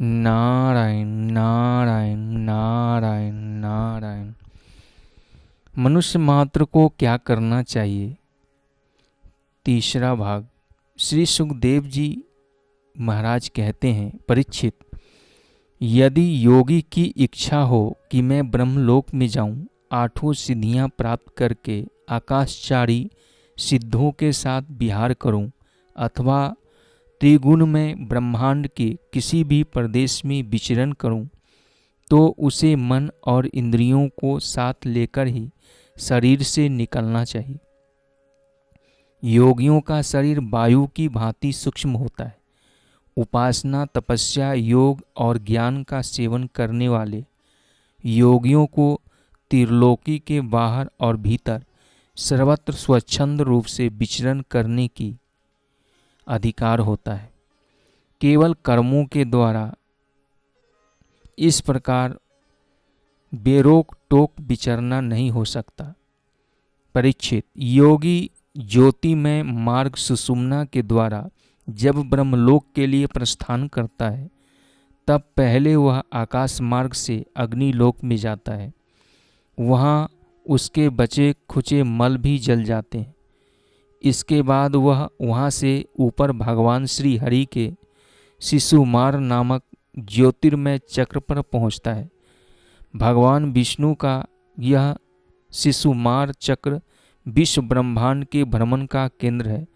नारायण नारायण नारायण नारायण। मनुष्य मात्र को क्या करना चाहिए? तीसरा भाग। श्री सुखदेव जी महाराज कहते हैं, परीक्षित, यदि योगी की इच्छा हो कि मैं ब्रह्मलोक में जाऊं, आठों सिद्धियां प्राप्त करके आकाशचारी सिद्धों के साथ विहार करूं, अथवा त्रिगुण में ब्रह्मांड के किसी भी प्रदेश में विचरण करूं, तो उसे मन और इंद्रियों को साथ लेकर ही शरीर से निकलना चाहिए। योगियों का शरीर वायु की भांति सूक्ष्म होता है। उपासना, तपस्या, योग और ज्ञान का सेवन करने वाले योगियों को त्रिलोकी के बाहर और भीतर सर्वत्र स्वच्छंद रूप से विचरण करने की अधिकार होता है। केवल कर्मों के द्वारा इस प्रकार बेरोक टोक विचरना नहीं हो सकता। परीक्षित, योगी ज्योतिमय मार्ग सुषुम्ना के द्वारा जब ब्रह्मलोक के लिए प्रस्थान करता है, तब पहले वह आकाश मार्ग से अग्निलोक में जाता है। वहाँ उसके बचे खुचे मल भी जल जाते हैं। इसके बाद वह वहाँ से ऊपर भगवान श्री हरि के शिशुमार नामक ज्योतिर्मय चक्र पर पहुँचता है। भगवान विष्णु का यह शिशुमार चक्र विश्व ब्रह्मांड के भ्रमण का केंद्र है।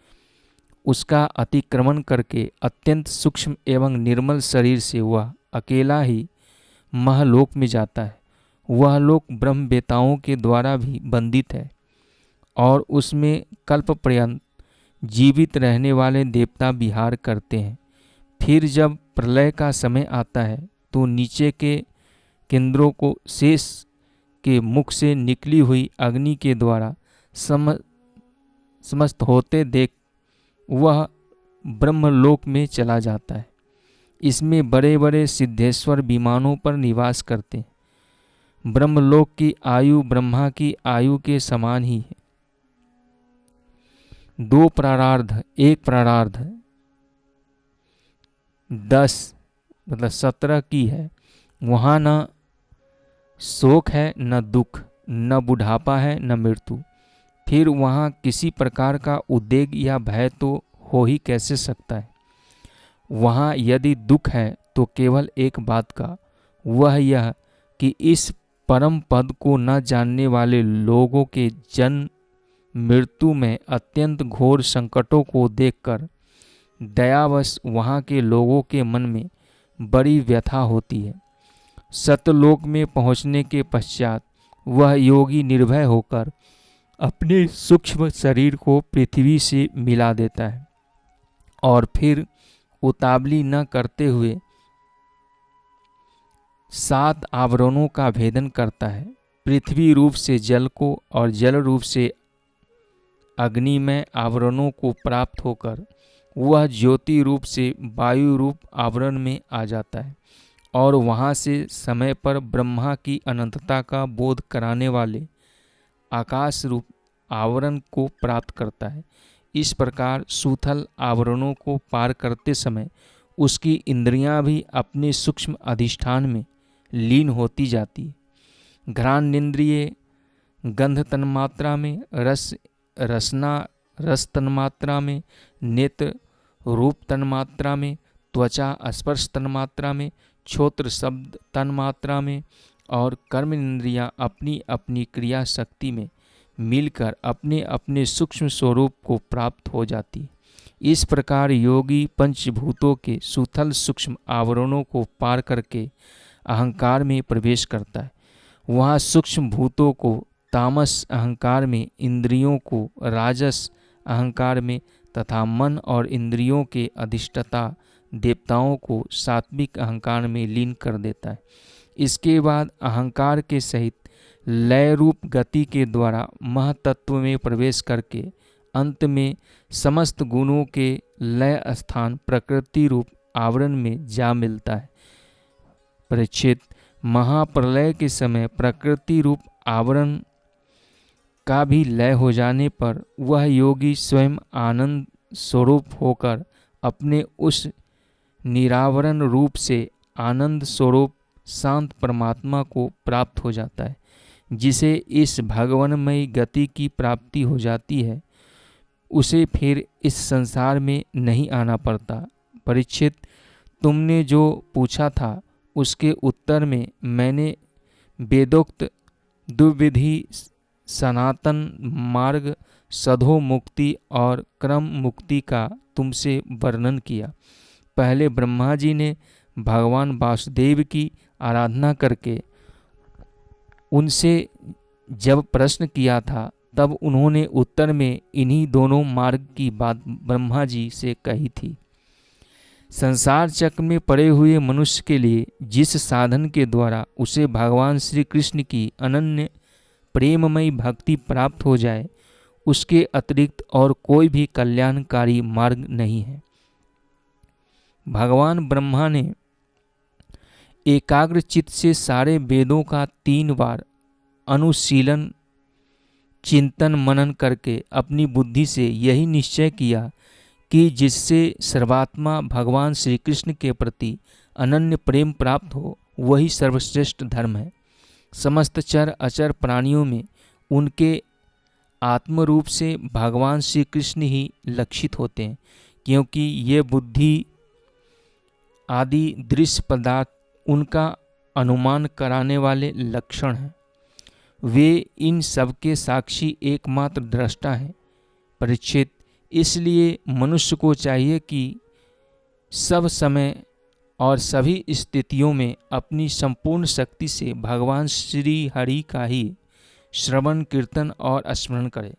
उसका अतिक्रमण करके अत्यंत सूक्ष्म एवं निर्मल शरीर से वह अकेला ही महलोक में जाता है। वह लोक ब्रह्मवेताओं के द्वारा भी बंदित है और उसमें कल्प पर्यंत जीवित रहने वाले देवता विहार करते हैं। फिर जब प्रलय का समय आता है, तो नीचे के केंद्रों को शेष के मुख से निकली हुई अग्नि के द्वारा समस्त होते देख वह ब्रह्मलोक में चला जाता है। इसमें बड़े बड़े सिद्धेश्वर विमानों पर निवास करते हैं। ब्रह्मलोक की आयु ब्रह्मा की आयु के समान ही है। 2 प्रारार्ध, 1 प्रारार्ध 10 मतलब 17 की है। वहाँ न शोक है, न दुख, न बुढ़ापा है, न मृत्यु। फिर वहाँ किसी प्रकार का उद्वेग या भय तो हो ही कैसे सकता है। वहाँ यदि दुख है तो केवल एक बात का, वह यह कि इस परम पद को न जानने वाले लोगों के जन्म मृत्यु में अत्यंत घोर संकटों को देखकर दयावश वहाँ के लोगों के मन में बड़ी व्यथा होती है। सतलोक में पहुँचने के पश्चात वह योगी निर्भय होकर अपने सूक्ष्म शरीर को पृथ्वी से मिला देता है और फिर उतावली न करते हुए 7 आवरणों का भेदन करता है। पृथ्वी रूप से जल को और जल रूप से अग्नि में आवरणों को प्राप्त होकर वह ज्योति रूप से वायु रूप आवरण में आ जाता है और वहाँ से समय पर ब्रह्मा की अनंतता का बोध कराने वाले आकाश रूप आवरण को प्राप्त करता है। इस प्रकार सूथल आवरणों को पार करते समय उसकी इंद्रियां भी अपने सूक्ष्म अधिष्ठान में लीन होती जाती है। घ्राणेन्द्रिय गंध तन्मात्रा में, रसना रस तन्मात्रा में, नेत्र रूप तन्मात्रा में, त्वचा स्पर्श तन्मात्रा में, श्रोत्र शब्द तन्मात्रा में और कर्म इंद्रियां अपनी अपनी क्रिया शक्ति में मिलकर अपने अपने सूक्ष्म स्वरूप को प्राप्त हो जाती। इस प्रकार योगी पंचभूतों के सूथल सूक्ष्म आवरणों को पार करके अहंकार में प्रवेश करता है। वहाँ सूक्ष्म भूतों को तामस अहंकार में, इंद्रियों को राजस अहंकार में तथा मन और इंद्रियों के अधिष्ठता देवताओं को सात्विक अहंकार में लीन कर देता है। इसके बाद अहंकार के सहित लय रूप गति के द्वारा महतत्व में प्रवेश करके अंत में समस्त गुणों के लय स्थान प्रकृति रूप आवरण में जा मिलता है। परीक्षित, महाप्रलय के समय प्रकृति रूप आवरण का भी लय हो जाने पर वह योगी स्वयं आनंद स्वरूप होकर अपने उस निरावरण रूप से आनंद स्वरूप शांत परमात्मा को प्राप्त हो जाता है, जिसे इस भगवानमयी गति की प्राप्ति हो जाती है, उसे फिर इस संसार में नहीं आना पड़ता। परीक्षित, तुमने जो पूछा था उसके उत्तर में मैंने वेदोक्त दुर्विधि सनातन मार्ग, सधो मुक्ति और क्रम मुक्ति का तुमसे वर्णन किया। पहले ब्रह्मा जी ने भगवान वासुदेव की आराधना करके उनसे जब प्रश्न किया था, तब उन्होंने उत्तर में इन्हीं दोनों मार्ग की बात ब्रह्मा जी से कही थी। संसार चक्र में पड़े हुए मनुष्य के लिए जिस साधन के द्वारा उसे भगवान श्री कृष्ण की अनन्य प्रेममयी भक्ति प्राप्त हो जाए, उसके अतिरिक्त और कोई भी कल्याणकारी मार्ग नहीं है। भगवान ब्रह्मा ने एकाग्र चित्त से सारे वेदों का 3 बार अनुशीलन चिंतन मनन करके अपनी बुद्धि से यही निश्चय किया कि जिससे सर्वात्मा भगवान श्री कृष्ण के प्रति अनन्य प्रेम प्राप्त हो, वही सर्वश्रेष्ठ धर्म है। समस्त चर अचर प्राणियों में उनके आत्मरूप से भगवान श्री कृष्ण ही लक्षित होते हैं, क्योंकि ये बुद्धि आदि दृश्य पदार्थ उनका अनुमान कराने वाले लक्षण हैं। वे इन सबके साक्षी एकमात्र दृष्टा हैं। परीक्षित, इसलिए मनुष्य को चाहिए कि सब समय और सभी स्थितियों में अपनी संपूर्ण शक्ति से भगवान श्री हरि का ही श्रवण कीर्तन और स्मरण करे।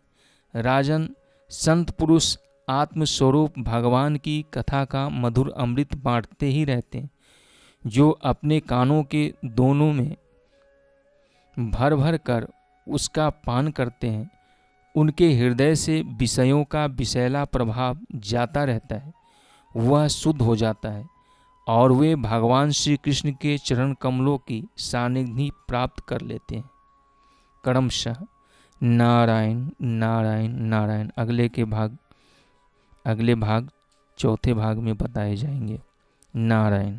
राजन, संत पुरुष आत्मस्वरूप भगवान की कथा का मधुर अमृत बांटते ही रहते हैं। जो अपने कानों के दोनों में भर भर कर उसका पान करते हैं, उनके हृदय से विषयों का विषैला प्रभाव जाता रहता है, वह शुद्ध हो जाता है और वे भगवान श्री कृष्ण के चरण कमलों की सानिध्य प्राप्त कर लेते हैं। क्रमशः नारायण नारायण नारायण अगले भाग चौथे भाग में बताए जाएंगे। नारायण।